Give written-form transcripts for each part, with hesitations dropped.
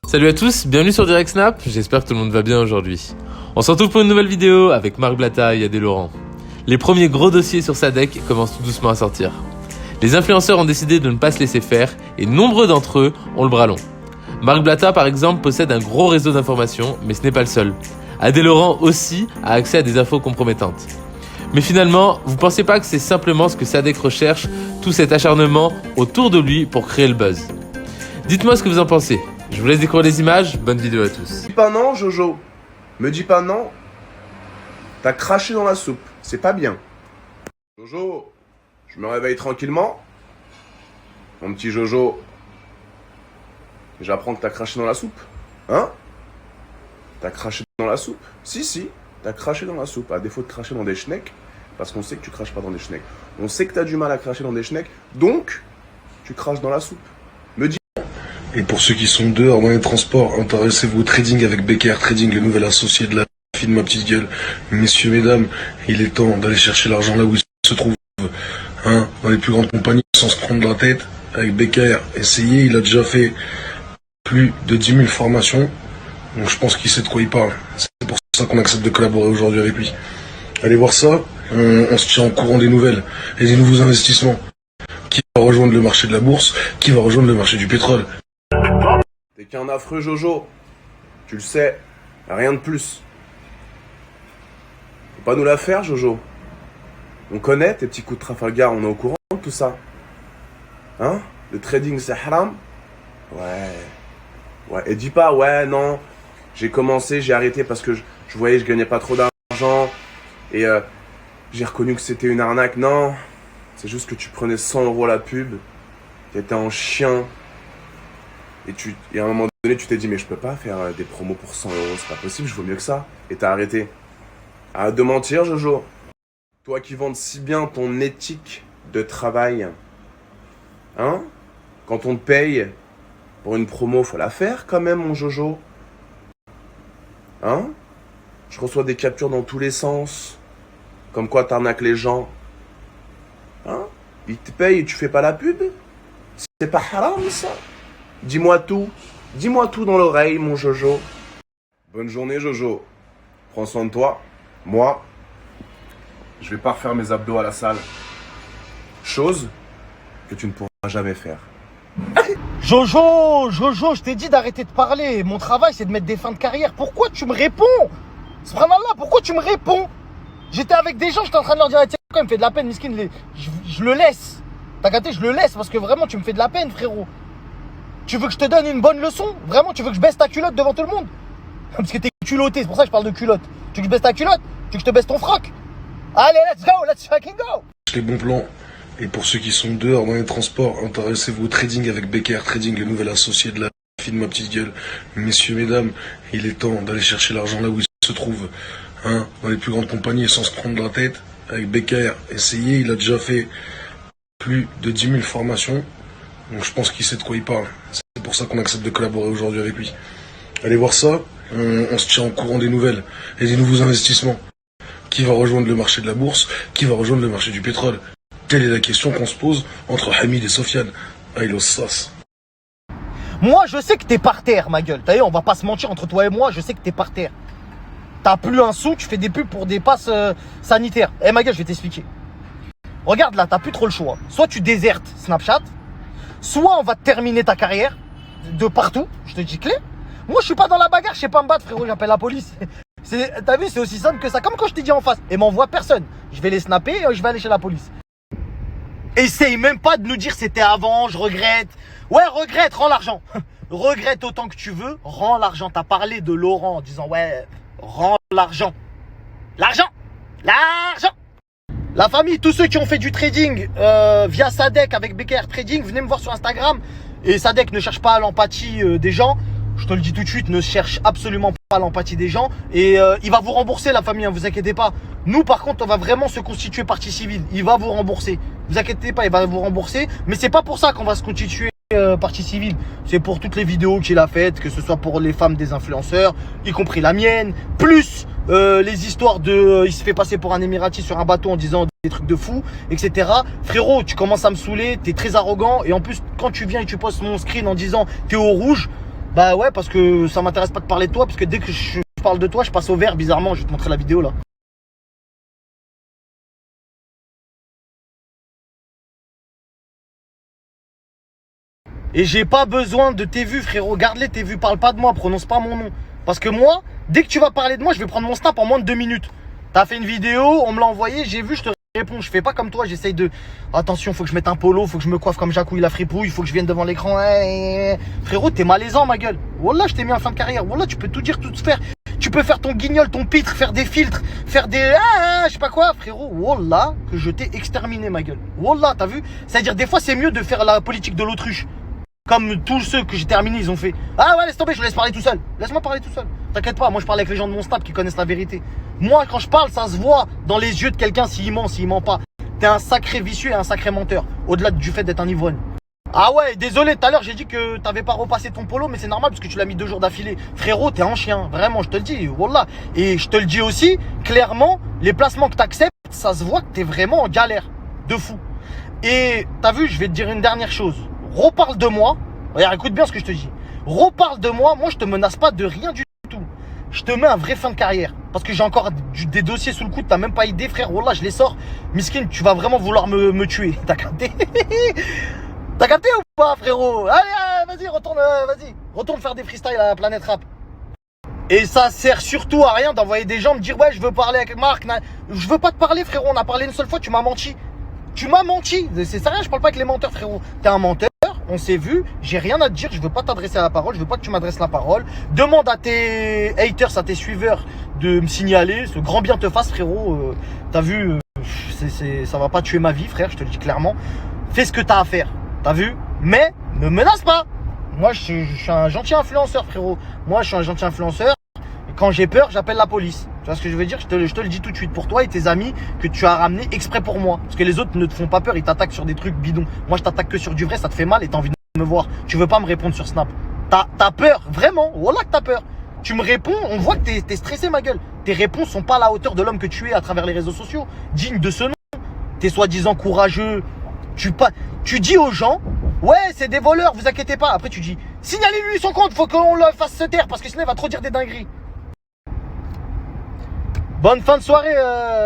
Salut à tous, bienvenue sur Direct Snap, j'espère que tout le monde va bien aujourd'hui. On se retrouve pour une nouvelle vidéo avec Marc Blatta et Adé Laurent. Les premiers gros dossiers sur Sadek commencent tout doucement à sortir. Les influenceurs ont décidé de ne pas se laisser faire et nombreux d'entre eux ont le bras long. Marc Blatta par exemple possède un gros réseau d'informations, mais ce n'est pas le seul. Adé Laurent aussi a accès à des infos compromettantes. Mais finalement, vous pensez pas que c'est simplement ce que Sadek recherche, tout cet acharnement autour de lui pour créer le buzz? Dites-moi ce que vous en pensez. Je vous laisse découvrir les images, bonne vidéo à tous. Me dis pas non, Jojo. Me dis pas non. T'as craché dans la soupe, c'est pas bien. Jojo, je me réveille tranquillement. Mon petit Jojo. J'apprends que t'as craché dans la soupe. Hein? T'as craché dans la soupe? Si, t'as craché dans la soupe. À défaut de cracher dans des schnecks, parce qu'on sait que tu craches pas dans des schnecks. On sait que t'as du mal à cracher dans des schnecks, donc tu craches dans la soupe. Me dis. Et pour ceux qui sont dehors dans les transports, intéressez-vous au trading avec Becker Trading, le nouvel associé de la fille de ma petite gueule. Messieurs, mesdames, il est temps d'aller chercher l'argent là où il se trouve. Dans les plus grandes compagnies, sans se prendre la tête. Avec Becker, essayez, il a déjà fait plus de 10 000 formations. Donc je pense qu'il sait de quoi il parle. C'est pour ça qu'on accepte de collaborer aujourd'hui avec lui. Allez voir ça, on se tient au courant des nouvelles et des nouveaux investissements. Qui va rejoindre le marché de la bourse? Qui va rejoindre le marché du pétrole? T'es qu'un affreux Jojo. Tu le sais, rien de plus. Faut pas nous la faire, Jojo. On connaît tes petits coups de Trafalgar, on est au courant de tout ça. Hein? Le trading c'est haram? Ouais. Et dis pas, ouais, non. J'ai commencé, j'ai arrêté parce que je voyais que je gagnais pas trop d'argent. Et j'ai reconnu que c'était une arnaque. Non. C'est juste que tu prenais 100 € la pub. T'étais en chien. Et à un moment donné, tu t'es dit, mais je peux pas faire des promos pour 100 €, c'est pas possible, je vaux mieux que ça. Et t'as arrêté. Arrête de mentir, Jojo. Toi qui vantes si bien ton éthique de travail. Hein? Quand on te paye pour une promo, faut la faire quand même, mon Jojo. Hein? Je reçois des captures dans tous les sens. Comme quoi t'arnaques les gens. Hein? Ils te payent et tu fais pas la pub? C'est pas haram, ça? Dis-moi tout dans l'oreille, mon Jojo. Bonne journée, Jojo. Prends soin de toi. Moi, je vais pas refaire mes abdos à la salle. Chose que tu ne pourras jamais faire. Jojo, je t'ai dit d'arrêter de parler. Mon travail, c'est de mettre des fins de carrière. Pourquoi tu me réponds? Subhanallah, pourquoi tu me réponds? J'étais avec des gens, j'étais en train de leur dire, tiens, il me fait de la peine, miskin. Je le laisse. T'as capté, je le laisse parce que vraiment, tu me fais de la peine, frérot. Tu veux que je te donne une bonne leçon? Vraiment, tu veux que je baisse ta culotte devant tout le monde? Parce que t'es culotté, c'est pour ça que je parle de culotte. Tu veux que je baisse ta culotte? Tu veux que je te baisse ton froc? Allez, let's fucking go! Les bons plans. Et pour ceux qui sont dehors dans les transports, intéressez-vous au trading avec Becker Trading, le nouvel associé de la fille de ma petite gueule. Messieurs, mesdames, il est temps d'aller chercher l'argent là où il se trouve. Dans les plus grandes compagnies, sans se prendre la tête. Avec Becker, essayez, il a déjà fait plus de 10 000 formations. Donc je pense qu'il sait de quoi il parle. C'est pour ça qu'on accepte de collaborer aujourd'hui avec lui. Allez voir ça, on se tient au courant des nouvelles et des nouveaux investissements. Qui va rejoindre le marché de la bourse? Qui va rejoindre le marché du pétrole? Telle est la question qu'on se pose entre Hamid et Sofiane. Aïe, sas. Moi, je sais que t'es par terre, ma gueule. T'as vu, on va pas se mentir entre toi et moi, je sais que t'es par terre. T'as plus un sou, tu fais des pubs pour des passes sanitaires. Ma gueule, je vais t'expliquer. Regarde là, t'as plus trop le choix. Soit tu désertes Snapchat, soit on va te terminer ta carrière de partout, je te dis clair. Moi, je suis pas dans la bagarre, je sais pas me battre, frérot, j'appelle la police. T'as vu, c'est aussi simple que ça, comme quand je t'ai dit en face. Et m'envoie personne. Je vais les snapper et je vais aller chez la police. Essaye même pas de nous dire c'était avant, je regrette. Ouais, regrette, rends l'argent. Regrette autant que tu veux, rends l'argent. T'as parlé de Laurent en disant ouais, rends l'argent. L'argent. La famille, tous ceux qui ont fait du trading via Sadek avec BKR Trading, venez me voir sur Instagram. Et Sadek ne cherche pas l'empathie des gens. Je te le dis tout de suite, ne cherche absolument pas l'empathie des gens. Et il va vous rembourser, la famille, hein, vous inquiétez pas. Nous, par contre, on va vraiment se constituer partie civile. Il va vous rembourser. Vous inquiétez pas, il va vous rembourser. Mais c'est pas pour ça qu'on va se constituer partie civile. C'est pour toutes les vidéos qu'il a faites, que ce soit pour les femmes des influenceurs, y compris la mienne. Plus les histoires de il se fait passer pour un émirati sur un bateau en disant des trucs de fou, etc. Frérot, tu commences à me saouler, t'es très arrogant. Et en plus, quand tu viens et tu postes mon screen en disant t'es au rouge, Bah ouais, parce que ça m'intéresse pas de parler de toi, parce que dès que je parle de toi, je passe au vert, bizarrement. Je vais te montrer la vidéo là. Et j'ai pas besoin de tes vues, frérot. Garde-les, tes vues. Parle pas de moi, prononce pas mon nom. Parce que moi, dès que tu vas parler de moi, je vais prendre mon snap en moins de 2 minutes. T'as fait une vidéo, on me l'a envoyé, j'ai vu, je te réponds. Je fais pas comme toi, j'essaye de... Attention, faut que je mette un polo, faut que je me coiffe comme Jacouille la fripouille, faut que je vienne devant l'écran. Frérot, t'es malaisant, ma gueule. Wallah, je t'ai mis en fin de carrière. Wallah, tu peux tout dire, tout faire. Tu peux faire ton guignol, ton pitre, faire des filtres, faire des... je sais pas quoi, frérot. Wallah, que je t'ai exterminé, ma gueule. Wallah, t'as vu? C'est-à-dire, des fois, c'est mieux de faire la politique de l'autruche. Comme tous ceux que j'ai terminés, ils ont fait. Ah ouais, laisse tomber, je laisse parler tout seul. Laisse-moi parler tout seul. T'inquiète pas, moi je parle avec les gens de mon snap qui connaissent la vérité. Moi, quand je parle, ça se voit dans les yeux de quelqu'un s'il ment pas. T'es un sacré vicieux et un sacré menteur. Au-delà du fait d'être un ivrogne. Ah ouais, désolé, tout à l'heure j'ai dit que t'avais pas repassé ton polo, mais c'est normal parce que tu l'as mis 2 jours d'affilée. Frérot, t'es un chien, vraiment, je te le dis, wallah. Et je te le dis aussi, clairement, les placements que t'acceptes, ça se voit que t'es vraiment en galère. De fou. Et t'as vu, je vais te dire une dernière chose. Reparle de moi. Regarde, écoute bien ce que je te dis. Reparle de moi. Moi, je te menace pas de rien du tout. Je te mets un vrai fin de carrière. Parce que j'ai encore des dossiers sous le coude. T'as même pas idée, frère. Wallah, je les sors. Miskin, tu vas vraiment vouloir me tuer. T'as capté? T'as capté ou pas, frérot? Allez, vas-y, retourne faire des freestyles à la Planète Rap. Et ça sert surtout à rien d'envoyer des gens me dire ouais, je veux parler avec Marc. Je veux pas te parler, frérot. On a parlé une seule fois. Tu m'as menti. Tu m'as menti. C'est sérieux, je parle pas avec les menteurs, frérot. T'es un menteur. On s'est vu, j'ai rien à te dire, je veux pas t'adresser à la parole, je veux pas que tu m'adresses la parole. Demande à tes haters, à tes suiveurs de me signaler, ce grand bien te fasse, frérot. T'as vu, ça va pas tuer ma vie, frère, je te le dis clairement. Fais ce que t'as à faire, t'as vu? Mais ne menace pas. Moi, je suis un gentil influenceur, frérot. Moi, je suis un gentil influenceur. Et quand j'ai peur, j'appelle la police. Tu vois ce que je veux dire? Je te le dis tout de suite pour toi et tes amis que tu as ramené exprès pour moi. Parce que les autres ne te font pas peur, ils t'attaquent sur des trucs bidons. Moi, je t'attaque que sur du vrai, ça te fait mal et t'as envie de me voir. Tu veux pas me répondre sur Snap. T'as peur, vraiment. Voilà que t'as peur. Tu me réponds, on voit que t'es stressé, ma gueule. Tes réponses sont pas à la hauteur de l'homme que tu es à travers les réseaux sociaux. Digne de ce nom. T'es soi-disant courageux. Tu dis aux gens, ouais, c'est des voleurs, vous inquiétez pas. Après, tu dis, signalez-lui son compte, faut qu'on le fasse se taire parce que sinon il va trop dire des dingueries. Bonne fin de soirée,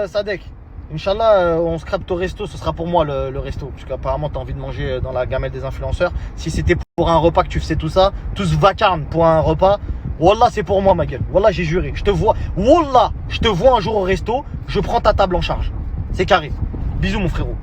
Sadek. Inch'Allah, on se crapte au resto, ce sera pour moi le resto. Parce qu'apparemment, tu as envie de manger dans la gamelle des influenceurs. Si c'était pour un repas que tu faisais tout ça, tout ce vacarme pour un repas, Wallah, c'est pour moi, ma gueule. Wallah, j'ai juré. Je te vois, Wallah, je te vois un jour au resto, je prends ta table en charge. C'est carré. Bisous, mon frérot.